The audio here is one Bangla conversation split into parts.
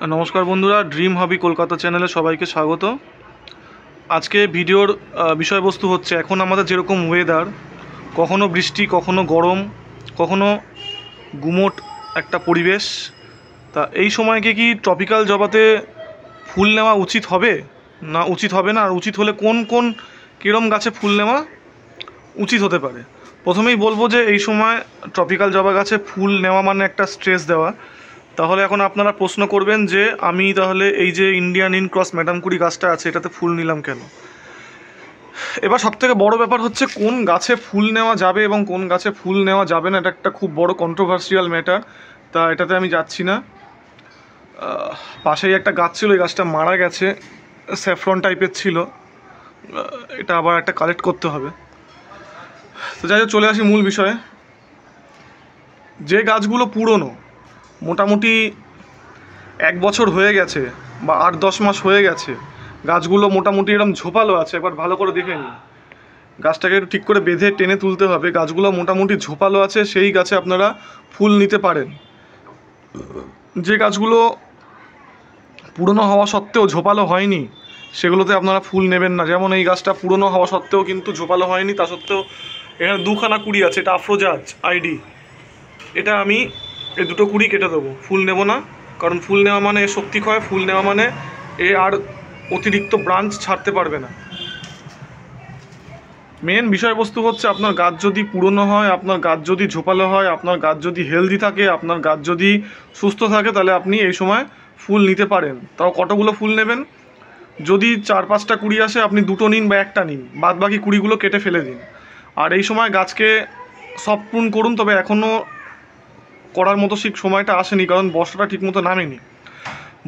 নমস্কার বন্ধুরা, ড্রিম হবি কলকাতা চ্যানেলে সবাইকে স্বাগত। আজকে ভিডিওর বিষয়বস্তু হচ্ছে, এখন আমাদের যেরকম ওয়েদার, কখনো বৃষ্টি, কখনো গরম, কখনো গুমোট একটা পরিবেশ। তা এই সময়কে কি ট্রপিক্যাল জবাতে ফুল নেওয়া উচিত হবে না উচিত হবে না, আর উচিত হলে কোন কোন কীরম গাছে ফুল নেওয়া উচিত হতে পারে। প্রথমেই বলবো যে এই সময় ট্রপিক্যাল জবা গাছে ফুল নেওয়া মানে একটা স্ট্রেস দেওয়া। তাহলে এখন আপনারা প্রশ্ন করবেন যে আমি তাহলে এই যে ইন্ডিয়ান ইন ক্রস ম্যাডাম কুড়ি গাছটা আছে, এটাতে ফুল নিলাম কেন। এবার সবথেকে বড় ব্যাপার হচ্ছে কোন গাছে ফুল নেওয়া যাবে এবং কোন গাছে ফুল নেওয়া যাবে না। এটা একটা খুব বড় কন্ট্রোভার্সিয়াল ম্যাটার, তা এটাতে আমি যাচ্ছি না। পাশেই একটা গাছ ছিল, এই গাছটা মারা গেছে, স্যাফরন টাইপের ছিল, এটা আবার একটা কালেক্ট করতে হবে। তো যাই হোক, চলে আসি মূল বিষয়ে। যে গাছগুলো পুরনো, মোটামুটি 1 বছর হয়ে গেছে বা 8-10 মাস হয়ে গেছে, গাছগুলো মোটামুটি এরকম ঝোপালো আছে, একবার ভালো করে দেখে নিন। গাছটাকে একটু ঠিক করে বেঁধে টেনে তুলতে হবে। গাছগুলো মোটামুটি ঝোপালো আছে, সেই গাছে আপনারা ফুল নিতে পারেন। যে গাছগুলো পুরনো হওয়া সত্ত্বেও ঝোপালো হয়নি, সেগুলোতে আপনারা ফুল নেবেন না। যেমন এই গাছটা পুরনো হওয়া সত্ত্বেও কিন্তু ঝোপালো হয়নি, তা সত্ত্বেও এখানে 2খানা কুড়ি আছে। এটা আফ্রোজাজ আইডি, এটা আমি এই 2টো কুড়ি কেটে দেবো, ফুল নেব না। কারণ ফুল নেওয়া মানে শক্তি ক্ষয়, ফুল নেওয়া মানে এ আর অতিরিক্ত ব্রাঞ্চ ছাড়তে পারবে না। মেন বিষয়বস্তু হচ্ছে, আপনার গাছ যদি পুরনো হয়, আপনার গাছ যদি ঝোপালো হয়, আপনার গাছ যদি হেলদি থাকে, আপনার গাছ যদি সুস্থ থাকে, তাহলে আপনি এই সময় ফুল নিতে পারেন। তাও কতগুলো ফুল নেবেন? যদি 4-5টা কুড়ি আসে, আপনি 2টো নিন বা 1টা নিন, বাদ বাকি কুড়িগুলো কেটে ফেলে দিন। আর এই সময় গাছকে সফট প্রুন করুন, তবে এখনও করার মতো ঠিক সময়টা আসেনি, কারণ বর্ষাটা ঠিকমতো নামেনি।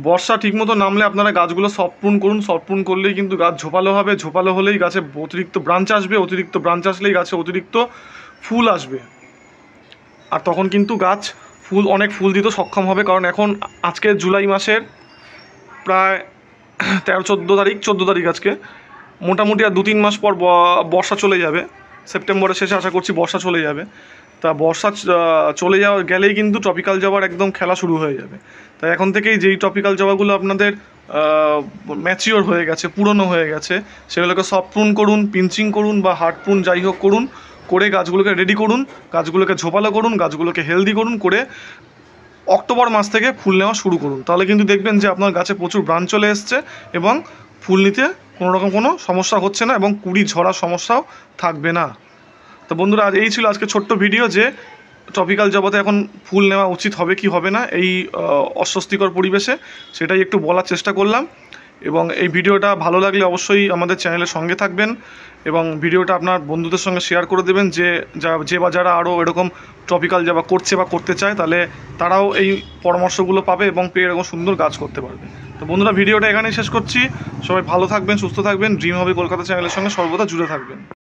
বর্ষা ঠিকমতো নামলে আপনারা গাছগুলো সফট প্রুন করুন। সফট প্রুন করলেই কিন্তু গাছ ঝোপালো হবে, ঝোপালো হলেই গাছে অতিরিক্ত ব্রাঞ্চ আসবে, অতিরিক্ত ব্রাঞ্চ আসলেই গাছে অতিরিক্ত ফুল আসবে। আর তখন কিন্তু গাছ অনেক ফুল দিতে সক্ষম হবে। কারণ এখন আজকে জুলাই মাসের প্রায় 14 তারিখ আজকে, মোটামুটি আর 2-3 মাস পর বর্ষা চলে যাবে। সেপ্টেম্বরের শেষে আশা করছি বর্ষা চলে যাবে। তা বর্ষা চলে গেলেই কিন্তু ট্রপিক্যাল জবার একদম খেলা শুরু হয়ে যাবে। তাই এখন থেকেই যেই ট্রপিক্যাল জবাগুলো আপনাদের ম্যাচিওর হয়ে গেছে, পুরনো হয়ে গেছে, সেগুলোকে সফট প্রুন করুন, পিঞ্চিং করুন বা হার্ড প্রুন যাই হোক করুন, করে গাছগুলোকে রেডি করুন, গাছগুলোকে ঝোপালো করুন, গাছগুলোকে হেলদি করুন, করে অক্টোবর মাস থেকে ফুল নেওয়া শুরু করুন। তাহলে কিন্তু দেখবেন যে আপনার গাছে প্রচুর ব্রাঞ্চ চলে এসছে এবং ফুল নিতে কোনোরকম কোনো সমস্যা হচ্ছে না এবং কুড়ি ঝরার সমস্যাও থাকবে না। তো বন্ধুরা, এই ছিল আজকে ছোট্ট ভিডিও, যে ট্রপিক্যাল জবাতে এখন ফুল নেওয়া উচিত হবে কি হবে না এই অস্বস্তিকর পরিবেশে, সেটাই একটু বলার চেষ্টা করলাম। এবং এই ভিডিওটা ভালো লাগলে অবশ্যই আমাদের চ্যানেলের সঙ্গে থাকবেন এবং ভিডিওটা আপনার বন্ধুদের সঙ্গে শেয়ার করে দেবেন, যারা আরও এরকম ট্রপিক্যাল জবা করছে বা করতে চায়, তাহলে তারাও এই পরামর্শগুলো পাবে এবং পেয়ে এরকম সুন্দর গাছ করতে পারবে। তো বন্ধুরা, ভিডিওটা এখানেই শেষ করছি। সবাই ভালো থাকবেন, সুস্থ থাকবেন, ড্রিম হবি কলকাতা চ্যানেলের সঙ্গে সর্বদা জুড়ে থাকবেন।